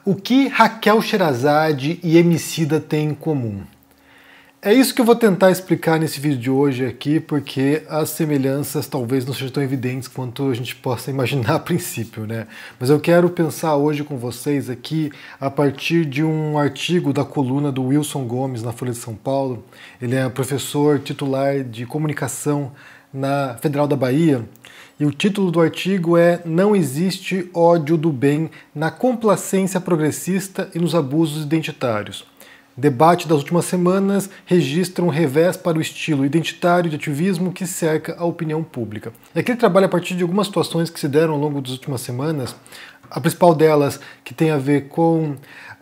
O que Raquel Sherazade e Emicida têm em comum? É isso que eu vou tentar explicar nesse vídeo de hoje aqui, porque as semelhanças talvez não sejam tão evidentes quanto a gente possa imaginar a princípio, né? Mas eu quero pensar hoje com vocês aqui a partir de um artigo da coluna do Wilson Gomes na Folha de São Paulo. Ele é professor titular de comunicação na Federal da Bahia. E o título do artigo é "Não existe ódio do bem na complacência progressista e nos abusos identitários. Debate das últimas semanas registra um revés para o estilo identitário de ativismo que cerca a opinião pública." E aqui ele trabalha a partir de algumas situações que se deram ao longo das últimas semanas. A principal delas que tem a ver com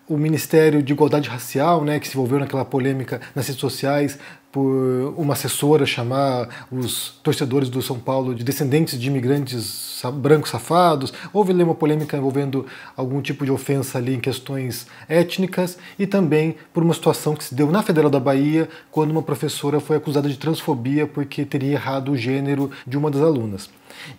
o Ministério de Igualdade Racial, né, que se envolveu naquela polêmica nas redes sociais por uma assessora chamar os torcedores do São Paulo de descendentes de imigrantes brancos safados. Houve ali uma polêmica envolvendo algum tipo de ofensa ali em questões étnicas, e também por uma situação que se deu na Federal da Bahia, quando uma professora foi acusada de transfobia porque teria errado o gênero de uma das alunas.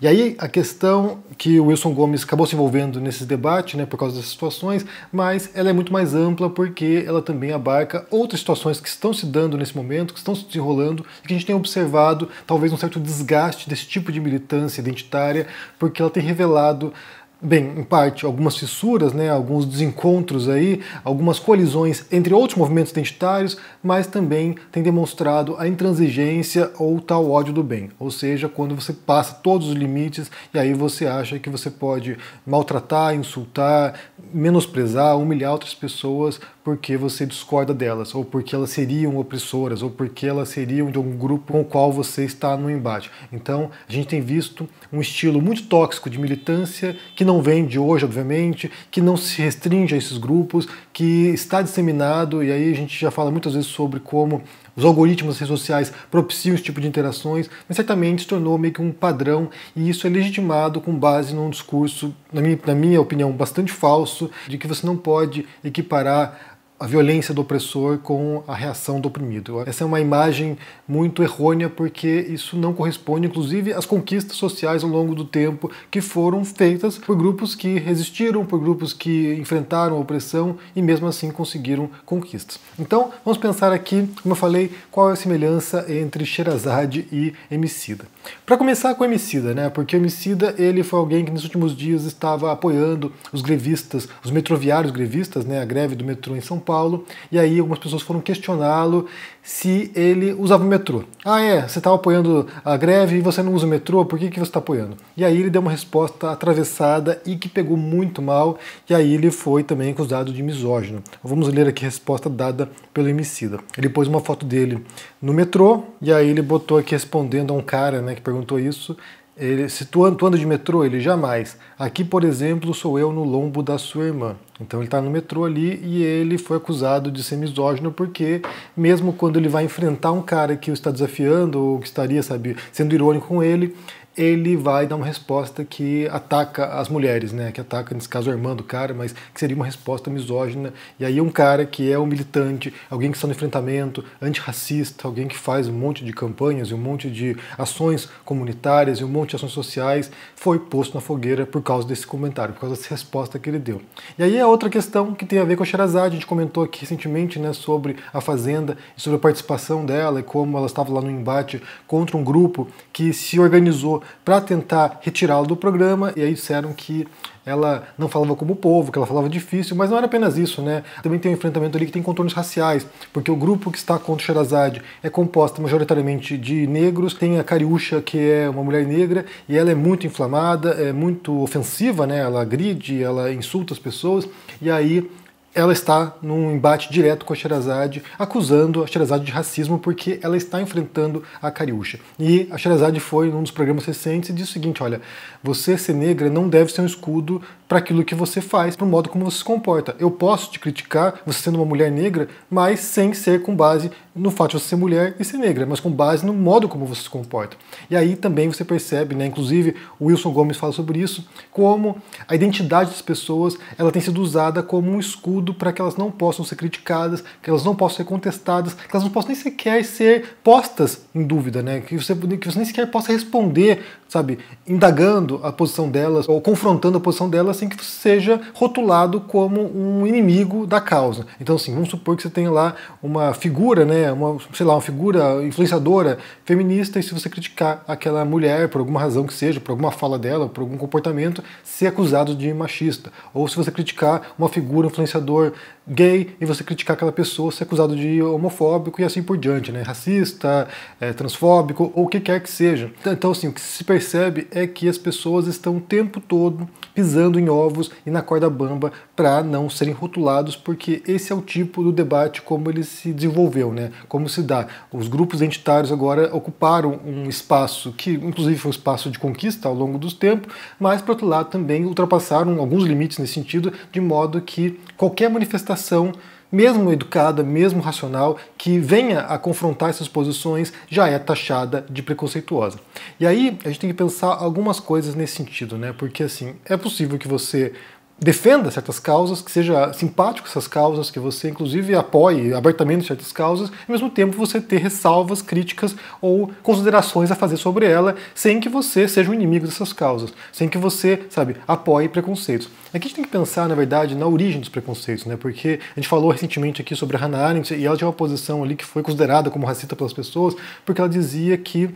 E aí a questão que o Wilson Gomes acabou se envolvendo nesse debate, né, por causa dessas situações, mas ela é muito mais ampla porque ela também abarca outras situações que estão se dando nesse momento, que estão se desenrolando, e que a gente tem observado talvez um certo desgaste desse tipo de militância identitária, porque ela tem revelado, bem, em parte, algumas fissuras, né, alguns desencontros aí, algumas colisões entre outros movimentos identitários, mas também tem demonstrado a intransigência ou tal ódio do bem. Ou seja, quando você passa todos os limites e aí você acha que você pode maltratar, insultar, menosprezar, humilhar outras pessoas porque você discorda delas, ou porque elas seriam opressoras, ou porque elas seriam de algum grupo com o qual você está no embate. Então, a gente tem visto um estilo muito tóxico de militância, que não vem de hoje, obviamente, que não se restringe a esses grupos, que está disseminado, e aí a gente já fala muitas vezes sobre como os algoritmos das redes sociais propiciam esse tipo de interações, mas certamente se tornou meio que um padrão, e isso é legitimado com base num discurso, na minha opinião, bastante falso, de que você não pode equiparar a violência do opressor com a reação do oprimido. Essa é uma imagem muito errônea, porque isso não corresponde, inclusive, às conquistas sociais ao longo do tempo que foram feitas por grupos que resistiram, por grupos que enfrentaram a opressão e mesmo assim conseguiram conquistas. Então, vamos pensar aqui, como eu falei, qual é a semelhança entre Sherazade e Emicida. Para começar com Emicida, né? Porque o Emicida, ele foi alguém que nos últimos dias estava apoiando os grevistas, os metroviários grevistas, né? A greve do metrô em São Paulo, e aí algumas pessoas foram questioná-lo se ele usava o metrô. Ah, você estava apoiando a greve e você não usa o metrô, por que você está apoiando? E aí ele deu uma resposta atravessada e que pegou muito mal, e aí ele foi também acusado de misógino. Vamos ler aqui a resposta dada pelo Emicida. Ele pôs uma foto dele no metrô, e aí ele botou aqui respondendo a um cara, né, que perguntou isso. Se tu anda de metrô, ele jamais. Aqui, por exemplo, sou eu no lombo da sua irmã. Então ele está no metrô ali e ele foi acusado de ser misógino porque mesmo quando ele vai enfrentar um cara que o está desafiando ou que estaria, sabe, sendo irônico com ele vai dar uma resposta que ataca as mulheres, né? Que ataca, nesse caso, a irmã do cara, mas que seria uma resposta misógina. E aí um cara que é um militante, alguém que está no enfrentamento, antirracista, alguém que faz um monte de campanhas e um monte de ações comunitárias e um monte de ações sociais, foi posto na fogueira por causa desse comentário, por causa dessa resposta que ele deu. E aí é outra questão que tem a ver com a Sherazade. A gente comentou aqui recentemente, né, sobre a Fazenda, sobre a participação dela e como ela estava lá no embate contra um grupo que se organizou para tentar retirá-la do programa, e aí disseram que ela não falava como o povo, que ela falava difícil, mas não era apenas isso, né? Também tem um enfrentamento ali que tem contornos raciais, porque o grupo que está contra Sherazade é composto majoritariamente de negros, tem a Cariúcha, que é uma mulher negra, e ela é muito inflamada, é muito ofensiva, né? Ela agride, ela insulta as pessoas, e aí ela está num embate direto com a Sherazade, acusando a Sherazade de racismo porque ela está enfrentando a Cariúcha. E a Sherazade foi num dos programas recentes e disse o seguinte: olha, você ser negra não deve ser um escudo para aquilo que você faz, para o modo como você se comporta. Eu posso te criticar, você sendo uma mulher negra, mas sem ser com base no fato de você ser mulher e ser negra, mas com base no modo como você se comporta. E aí também você percebe, né, inclusive o Wilson Gomes fala sobre isso, como a identidade das pessoas ela tem sido usada como um escudo para que elas não possam ser criticadas, que elas não possam ser contestadas, que elas não possam nem sequer ser postas em dúvida, né, que você nem sequer possa responder sabe, indagando a posição delas ou confrontando a posição delas sem que você seja rotulado como um inimigo da causa. Então, assim, vamos supor que você tenha lá uma figura, né, uma figura influenciadora feminista, e se você criticar aquela mulher por alguma razão que seja, por alguma fala dela, por algum comportamento, ser acusado de machista. Ou se você criticar uma figura influenciador gay e você criticar aquela pessoa, ser acusado de homofóbico e assim por diante, né? Racista, transfóbico ou o que quer que seja. Então, assim, o que se percebe é que as pessoas estão o tempo todo pisando em ovos e na corda bamba para não serem rotulados, porque esse é o tipo do debate como ele se desenvolveu, né? Como se dá. Os grupos identitários agora ocuparam um espaço que, inclusive, foi um espaço de conquista ao longo dos tempos, mas, por outro lado, também ultrapassaram alguns limites nesse sentido, de modo que qualquer manifestação, mesmo educada, mesmo racional, que venha a confrontar essas posições, já é taxada de preconceituosa. E aí a gente tem que pensar algumas coisas nesse sentido, né? Porque, assim, é possível que você defenda certas causas, que seja simpático com essas causas, que você inclusive apoie abertamente certas causas, e ao mesmo tempo você ter ressalvas, críticas ou considerações a fazer sobre ela, sem que você seja um inimigo dessas causas, sem que você, sabe, apoie preconceitos. Aqui a gente tem que pensar, na verdade, na origem dos preconceitos, né? Porque a gente falou recentemente aqui sobre a Hannah Arendt, e ela tinha uma posição ali que foi considerada como racista pelas pessoas, porque ela dizia que,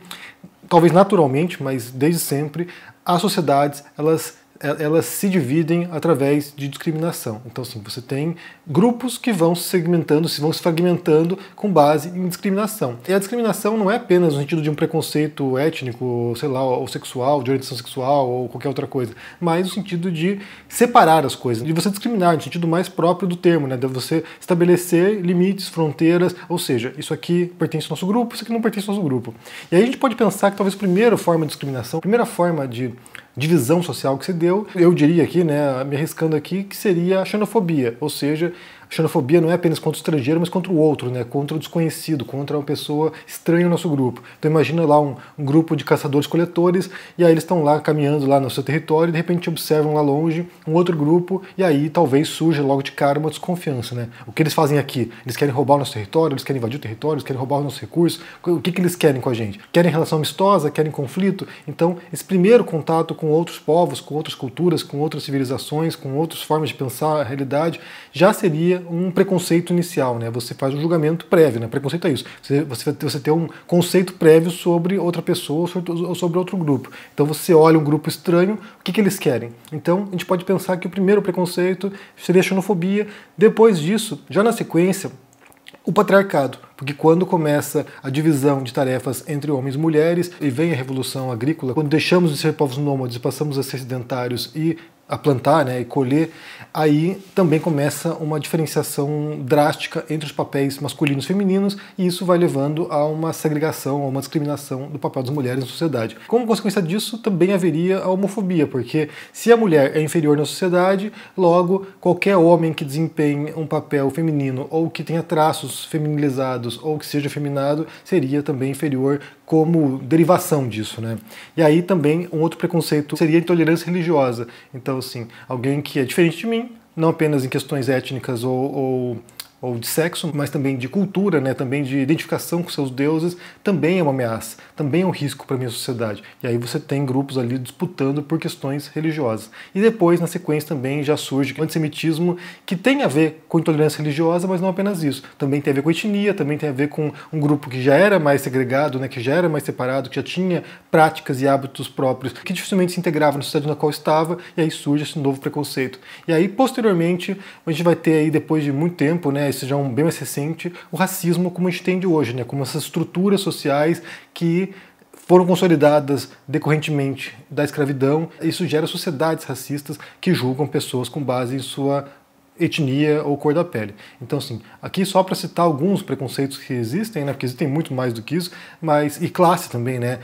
talvez naturalmente, mas desde sempre, as sociedades, elas se dividem através de discriminação. Então, assim, você tem grupos que vão se segmentando, vão se fragmentando com base em discriminação. E a discriminação não é apenas no sentido de um preconceito étnico, sei lá, ou sexual, de orientação sexual ou qualquer outra coisa, mas no sentido de separar as coisas, de você discriminar, no sentido mais próprio do termo, né? De você estabelecer limites, fronteiras, ou seja, isso aqui pertence ao nosso grupo, isso aqui não pertence ao nosso grupo. E aí a gente pode pensar que talvez a primeira forma de discriminação, a primeira forma de divisão social que se deu, eu diria aqui, né, me arriscando aqui, que seria a xenofobia, ou seja, a xenofobia não é apenas contra o estrangeiro, mas contra o outro, né? Contra o desconhecido, contra uma pessoa estranha ao nosso grupo. Então imagina lá um grupo de caçadores-coletores, e aí eles estão lá caminhando lá no seu território, e de repente observam lá longe um outro grupo, e aí talvez surja logo de cara uma desconfiança, né? O que eles fazem aqui? Eles querem roubar o nosso território, eles querem invadir o território, eles querem roubar os nossos recursos? O que eles querem com a gente? Querem relação amistosa? Querem conflito? Então esse primeiro contato com outros povos, com outras culturas, com outras civilizações, com outras formas de pensar a realidade, já seria um preconceito inicial, né? Você faz um julgamento prévio, né? Preconceito é isso. Você tem um conceito prévio sobre outra pessoa ou sobre outro grupo. Então você olha um grupo estranho, o que eles querem? Então a gente pode pensar que o primeiro preconceito seria a xenofobia. Depois disso, já na sequência, o patriarcado, porque quando começa a divisão de tarefas entre homens e mulheres e vem a revolução agrícola, quando deixamos de ser povos nômades e passamos a ser sedentários e a plantar, né, e colher, aí também começa uma diferenciação drástica entre os papéis masculinos e femininos, e isso vai levando a uma segregação, a uma discriminação do papel das mulheres na sociedade. Como consequência disso, também haveria a homofobia, porque se a mulher é inferior na sociedade, logo qualquer homem que desempenhe um papel feminino ou que tenha traços feminilizados ou que seja afeminado seria também inferior como derivação disso, né? E aí também um outro preconceito seria a intolerância religiosa. Então, assim, alguém que é diferente de mim, não apenas em questões étnicas ou de sexo, mas também de cultura, né, também de identificação com seus deuses, também é uma ameaça, também é um risco para a minha sociedade. E aí você tem grupos ali disputando por questões religiosas. E depois, na sequência, também já surge o antissemitismo, que tem a ver com intolerância religiosa, mas não apenas isso. Também tem a ver com etnia, também tem a ver com um grupo que já era mais segregado, né, que já era mais separado, que já tinha práticas e hábitos próprios, que dificilmente se integrava na sociedade na qual estava, e aí surge esse novo preconceito. E aí, posteriormente, a gente vai ter aí, depois de muito tempo, né, esse já é um bem mais recente, o racismo como a gente tem de hoje, né, como essas estruturas sociais que foram consolidadas decorrentemente da escravidão. Isso gera sociedades racistas que julgam pessoas com base em sua etnia ou cor da pele. Então, assim, aqui só para citar alguns preconceitos que existem, né, porque existem muito mais do que isso, mas e classe também, né?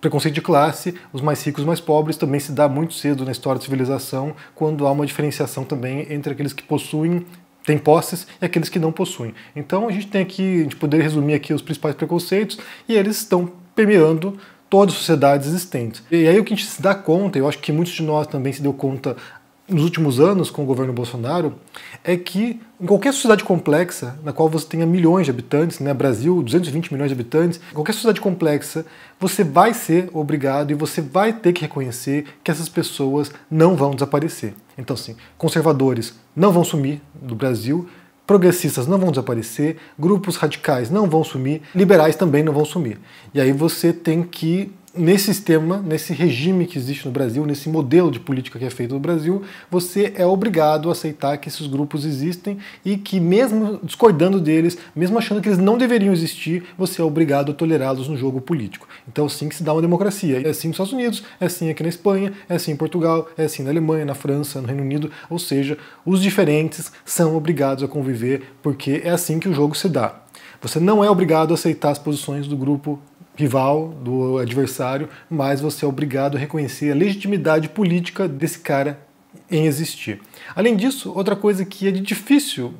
Preconceito de classe, os mais ricos e os mais pobres também se dá muito cedo na história da civilização, quando há uma diferenciação também entre aqueles que possuem, têm posses, e aqueles que não possuem. Então a gente tem aqui, a gente poderia resumir aqui os principais preconceitos, e eles estão permeando todas as sociedades existentes. E aí o que a gente se dá conta, eu acho que muitos de nós também se deu conta nos últimos anos com o governo Bolsonaro é que em qualquer sociedade complexa, na qual você tenha milhões de habitantes, né, Brasil, 220 milhões de habitantes, em qualquer sociedade complexa, você vai ser obrigado e você vai ter que reconhecer que essas pessoas não vão desaparecer. Então, assim, conservadores não vão sumir do Brasil, progressistas não vão desaparecer, grupos radicais não vão sumir, liberais também não vão sumir. E aí você tem que, nesse sistema, nesse regime que existe no Brasil, nesse modelo de política que é feito no Brasil, você é obrigado a aceitar que esses grupos existem e que, mesmo discordando deles, mesmo achando que eles não deveriam existir, você é obrigado a tolerá-los no jogo político. Então, assim que se dá uma democracia. É assim nos Estados Unidos, é assim aqui na Espanha, é assim em Portugal, é assim na Alemanha, na França, no Reino Unido, ou seja, os diferentes são obrigados a conviver porque é assim que o jogo se dá. Você não é obrigado a aceitar as posições do grupo rival, do adversário, mas você é obrigado a reconhecer a legitimidade política desse cara em existir. Além disso, outra coisa que é de difícil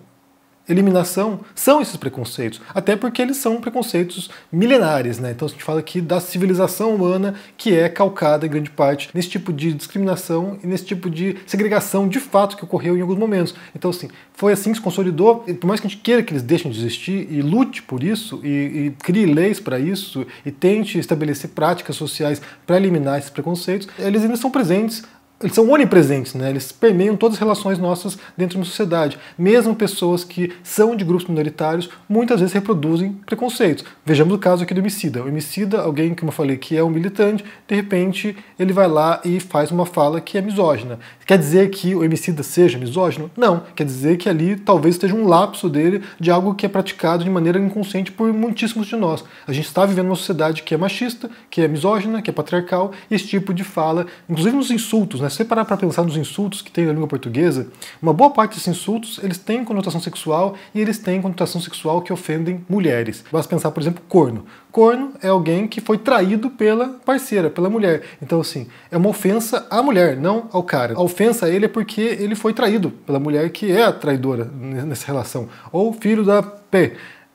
eliminação são esses preconceitos, até porque eles são preconceitos milenares, né? Então a gente fala aqui da civilização humana que é calcada em grande parte nesse tipo de discriminação e nesse tipo de segregação de fato que ocorreu em alguns momentos. Então assim, foi assim que se consolidou, e por mais que a gente queira que eles deixem de existir e lute por isso e crie leis para isso e tente estabelecer práticas sociais para eliminar esses preconceitos, eles ainda são presentes. Eles são onipresentes, né? Eles permeiam todas as relações nossas dentro de uma sociedade. Mesmo pessoas que são de grupos minoritários, muitas vezes reproduzem preconceitos. Vejamos o caso aqui do Emicida. O Emicida, alguém, como eu falei, que é um militante, de repente ele vai lá e faz uma fala que é misógina. Quer dizer que o Emicida seja misógino? Não. Quer dizer que ali talvez esteja um lapso dele de algo que é praticado de maneira inconsciente por muitíssimos de nós. A gente está vivendo uma sociedade que é machista, que é misógina, que é patriarcal, e esse tipo de fala, inclusive nos insultos, né? Se você parar para pensar nos insultos que tem na língua portuguesa, uma boa parte desses insultos eles têm conotação sexual e eles têm conotação sexual que ofendem mulheres. Basta pensar, por exemplo, corno. Corno é alguém que foi traído pela parceira, pela mulher. Então, assim, é uma ofensa à mulher, não ao cara. A ofensa a ele é porque ele foi traído pela mulher que é a traidora nessa relação. Ou filho da P.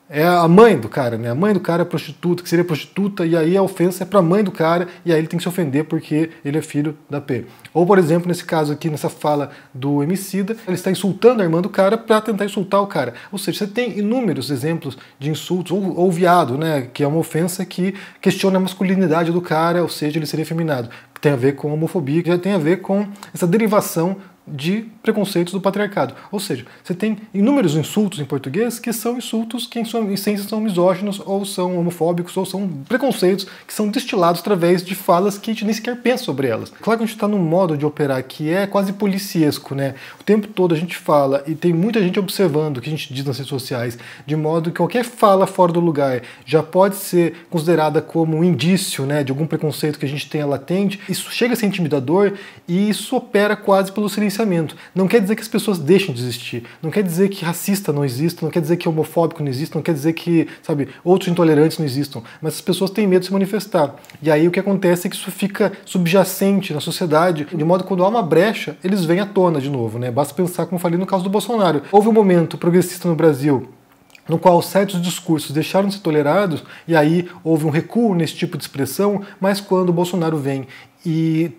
É a mãe do cara, né? A mãe do cara é prostituta, que seria prostituta, e aí a ofensa é pra mãe do cara, e aí ele tem que se ofender porque ele é filho da P. Ou, por exemplo, nesse caso aqui, nessa fala do Emicida, ele está insultando a irmã do cara pra tentar insultar o cara. Ou seja, você tem inúmeros exemplos de insultos, ou viado, né? Que é uma ofensa que questiona a masculinidade do cara, ou seja, ele seria efeminado. Que tem a ver com homofobia, que já tem a ver com essa derivação de preconceitos do patriarcado. Ou seja, você tem inúmeros insultos em português que são insultos que em essência são misóginos, ou são homofóbicos, ou são preconceitos que são destilados através de falas que a gente nem sequer pensa sobre elas. Claro que a gente está num modo de operar que é quase policiesco, né? O tempo todo a gente fala e tem muita gente observando o que a gente diz nas redes sociais, de modo que qualquer fala fora do lugar já pode ser considerada como um indício, né, de algum preconceito que a gente tenha latente. Isso chega a ser intimidador e isso opera quase pelo silenciamento. Não quer dizer que as pessoas deixem de existir, não quer dizer que racista não exista, não quer dizer que homofóbico não exista, não quer dizer que, sabe, outros intolerantes não existam, mas as pessoas têm medo de se manifestar. E aí o que acontece é que isso fica subjacente na sociedade, de modo que quando há uma brecha, eles vêm à tona de novo, né? Basta pensar, como eu falei no caso do Bolsonaro. Houve um momento progressista no Brasil no qual certos discursos deixaram de ser tolerados, e aí houve um recuo nesse tipo de expressão, mas quando o Bolsonaro vem e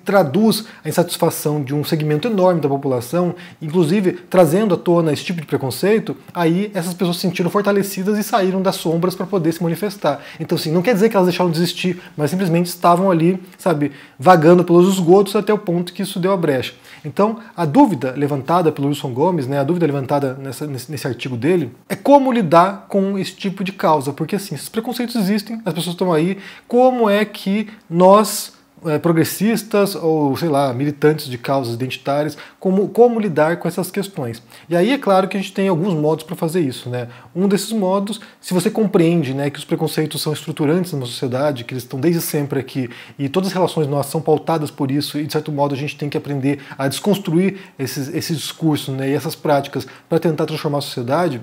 traduz a insatisfação de um segmento enorme da população, inclusive trazendo à tona esse tipo de preconceito, aí essas pessoas se sentiram fortalecidas e saíram das sombras para poder se manifestar. Então, assim, não quer dizer que elas deixaram de existir, mas simplesmente estavam ali, sabe, vagando pelos esgotos até o ponto que isso deu a brecha. Então, a dúvida levantada pelo Wilson Gomes, né, a dúvida levantada nesse artigo dele, é como lidar com esse tipo de causa, porque assim, esses preconceitos existem, as pessoas estão aí, como é que nós progressistas ou, sei lá, militantes de causas identitárias, como lidar com essas questões. E aí é claro que a gente tem alguns modos para fazer isso, né? Um desses modos, se você compreende, né, que os preconceitos são estruturantes numa sociedade, que eles estão desde sempre aqui, e todas as relações nossas são pautadas por isso, e de certo modo a gente tem que aprender a desconstruir esses discursos, né, e essas práticas para tentar transformar a sociedade.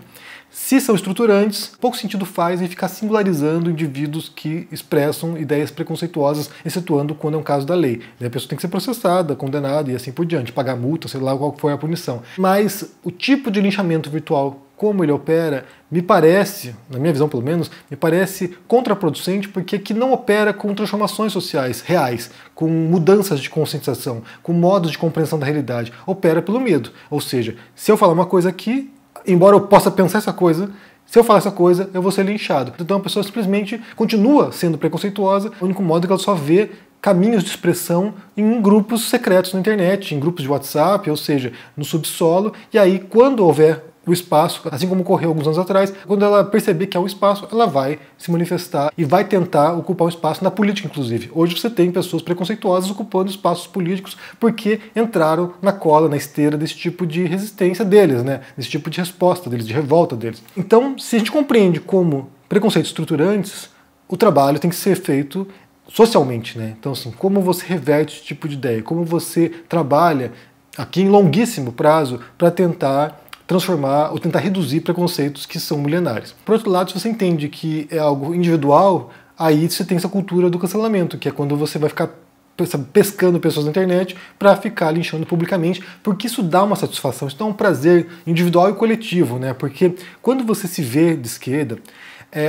Se são estruturantes, pouco sentido faz em ficar singularizando indivíduos que expressam ideias preconceituosas, excetuando quando é um caso da lei. A pessoa tem que ser processada, condenada e assim por diante, pagar multa, sei lá qual foi a punição. Mas o tipo de linchamento virtual como ele opera, me parece, na minha visão pelo menos, me parece contraproducente, porque aqui não opera com transformações sociais reais, com mudanças de conscientização, com modos de compreensão da realidade. Opera pelo medo. Ou seja, se eu falar uma coisa aqui, embora eu possa pensar essa coisa, se eu falar essa coisa, eu vou ser linchado. Então a pessoa simplesmente continua sendo preconceituosa, o único modo é que ela só vê caminhos de expressão em grupos secretos na internet, em grupos de WhatsApp, ou seja, no subsolo, e aí quando houver o espaço, assim como ocorreu alguns anos atrás, quando ela perceber que há um espaço, ela vai se manifestar e vai tentar ocupar um espaço na política, inclusive. Hoje você tem pessoas preconceituosas ocupando espaços políticos porque entraram na cola, na esteira desse tipo de resistência deles, né? Desse tipo de resposta deles, de revolta deles. Então, se a gente compreende como preconceitos estruturantes, o trabalho tem que ser feito socialmente, né? Então, assim, como você reverte esse tipo de ideia, como você trabalha aqui em longuíssimo prazo para tentar transformar ou tentar reduzir preconceitos que são milenares. Por outro lado, se você entende que é algo individual, aí você tem essa cultura do cancelamento, que é quando você vai ficar pescando pessoas na internet para ficar linchando publicamente, porque isso dá uma satisfação, isso dá um prazer individual e coletivo, né? Porque quando você se vê de esquerda,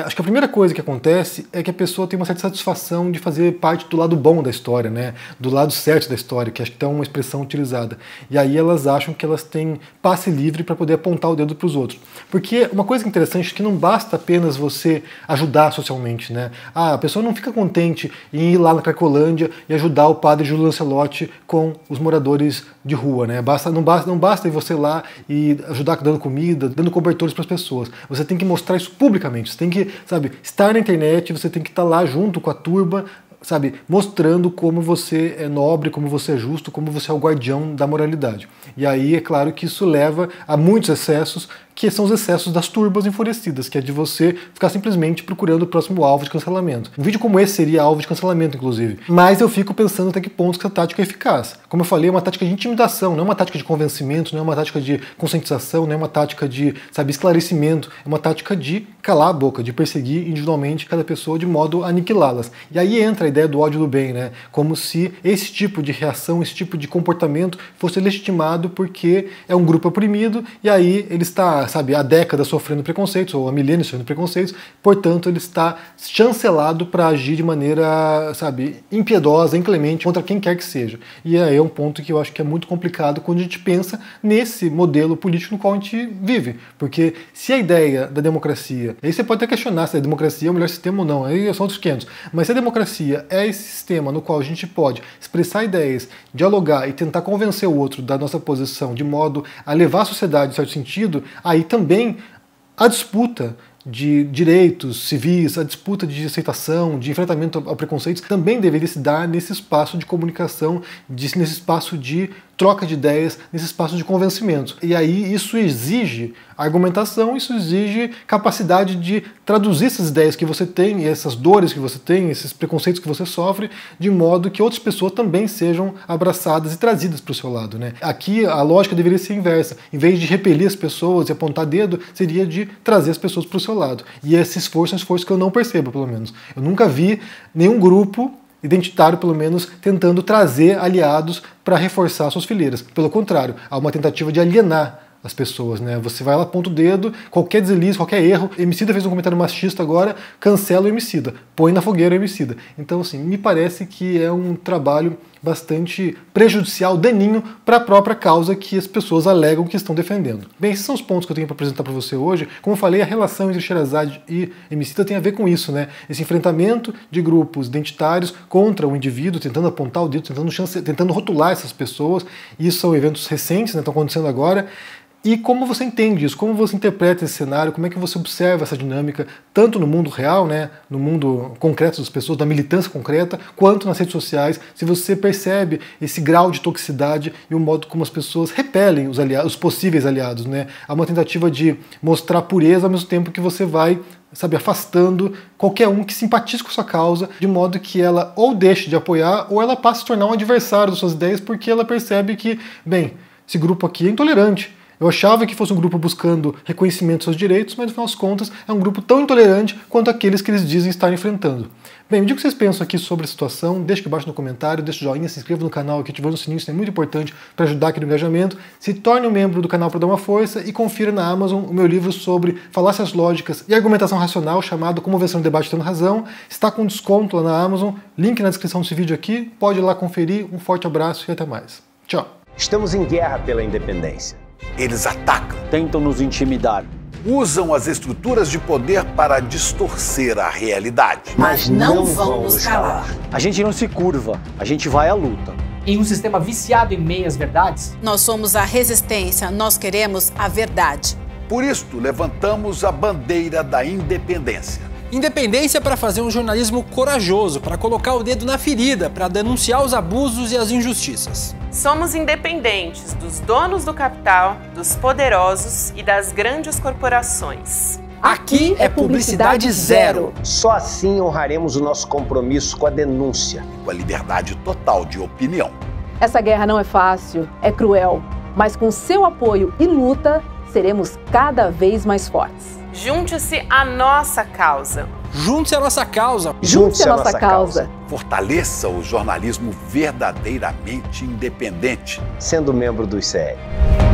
acho que a primeira coisa que acontece é que a pessoa tem uma certa satisfação de fazer parte do lado bom da história, né? Do lado certo da história, que acho que é uma expressão utilizada. E aí elas acham que elas têm passe livre para poder apontar o dedo para os outros. Porque uma coisa interessante é que não basta apenas você ajudar socialmente, né? A pessoa não fica contente em ir lá na Cracolândia e ajudar o padre Júlio Lancelotti com os moradores de rua, né? Não basta ir você lá e ajudar dando comida, dando cobertores para as pessoas. Você tem que mostrar isso publicamente, você tem que, sabe, estar na internet, você tem que estar lá junto com a turba, sabe, mostrando como você é nobre, como você é justo, como você é o guardião da moralidade. E aí é claro que isso leva a muitos excessos, que são os excessos das turbas enfurecidas, que é de você ficar simplesmente procurando o próximo alvo de cancelamento. Um vídeo como esse seria alvo de cancelamento, inclusive. Mas eu fico pensando até que ponto que essa tática é eficaz. Como eu falei, é uma tática de intimidação, não é uma tática de convencimento, não é uma tática de conscientização, não é uma tática de, sabe, esclarecimento, é uma tática de calar a boca, de perseguir individualmente cada pessoa de modo a aniquilá-las. E aí entra a ideia do ódio do bem, né? Como se esse tipo de reação, esse tipo de comportamento fosse legitimado porque é um grupo oprimido e aí ele está, sabe, há décadas sofrendo preconceitos, ou há milênios sofrendo preconceitos, portanto ele está chancelado para agir de maneira, sabe, impiedosa, inclemente contra quem quer que seja. E aí é um ponto que eu acho que é muito complicado quando a gente pensa nesse modelo político no qual a gente vive. Porque se a ideia da democracia, aí você pode até questionar se a democracia é o melhor sistema ou não, aí são outros 500, mas se a democracia é esse sistema no qual a gente pode expressar ideias, dialogar e tentar convencer o outro da nossa posição de modo a levar a sociedade em certo sentido, aí também a disputa de direitos civis, a disputa de aceitação, de enfrentamento a preconceitos, também deveria se dar nesse espaço de comunicação, nesse espaço de troca de ideias, nesse espaço de convencimento. E aí isso exige argumentação, isso exige capacidade de traduzir essas ideias que você tem, essas dores que você tem, esses preconceitos que você sofre, de modo que outras pessoas também sejam abraçadas e trazidas para o seu lado, né? Aqui a lógica deveria ser inversa. Em vez de repelir as pessoas e apontar dedo, seria de trazer as pessoas para o seu lado. E esse esforço é um esforço que eu não percebo, pelo menos. Eu nunca vi nenhum grupo identitário, pelo menos, tentando trazer aliados para reforçar suas fileiras. Pelo contrário, há uma tentativa de alienar as pessoas, né? Você vai lá, aponta o dedo, qualquer deslize, qualquer erro. Emicida fez um comentário machista agora, cancela o Emicida, põe na fogueira o Emicida. Então, assim, me parece que é um trabalho bastante prejudicial, daninho para a própria causa que as pessoas alegam que estão defendendo. Bem, esses são os pontos que eu tenho para apresentar para você hoje. Como eu falei, a relação entre Sherazade e Emicida tem a ver com isso, né? Esse enfrentamento de grupos identitários contra o indivíduo, tentando apontar o dedo, tentando rotular essas pessoas. Isso são eventos recentes, né? Estão acontecendo agora. E como você entende isso? Como você interpreta esse cenário? Como é que você observa essa dinâmica, tanto no mundo real, né, no mundo concreto das pessoas, da militância concreta, quanto nas redes sociais? Se você percebe esse grau de toxicidade e o modo como as pessoas repelem os possíveis aliados, né? Há uma tentativa de mostrar pureza ao mesmo tempo que você vai, sabe, afastando qualquer um que simpatize com sua causa, de modo que ela ou deixe de apoiar ou ela passe a se tornar um adversário das suas ideias porque ela percebe que, bem, esse grupo aqui é intolerante. Eu achava que fosse um grupo buscando reconhecimento dos seus direitos, mas no final das contas é um grupo tão intolerante quanto aqueles que eles dizem estar enfrentando. Bem, me diga o que vocês pensam aqui sobre a situação, deixa aqui embaixo no comentário, deixa o joinha, se inscreva no canal aqui, ativando o sininho, isso é muito importante para ajudar aqui no engajamento. Se torne um membro do canal para dar uma força e confira na Amazon o meu livro sobre falácias lógicas e argumentação racional, chamado Como Vencer um Debate Tendo Razão. Está com desconto lá na Amazon, link na descrição desse vídeo aqui, pode ir lá conferir. Um forte abraço e até mais. Tchau. Estamos em guerra pela independência. Eles atacam, Tentam nos intimidar. usam as estruturas de poder para distorcer a realidade. Mas não vão nos calar. A gente não se curva, a gente vai à luta. Em um sistema viciado em meias-verdades, Nós somos a resistência, nós queremos a verdade. Por isto, levantamos a bandeira da independência. Independência para fazer um jornalismo corajoso, para colocar o dedo na ferida, para denunciar os abusos e as injustiças. Somos independentes dos donos do capital, dos poderosos e das grandes corporações. Aqui é publicidade zero. Só assim honraremos o nosso compromisso com a denúncia. Com a liberdade total de opinião. Essa guerra não é fácil, é cruel, mas com seu apoio e luta, seremos cada vez mais fortes. Junte-se à nossa causa. Junte-se à nossa causa. Junte-se à nossa causa. Fortaleça o jornalismo verdadeiramente independente. Sendo membro do ICL.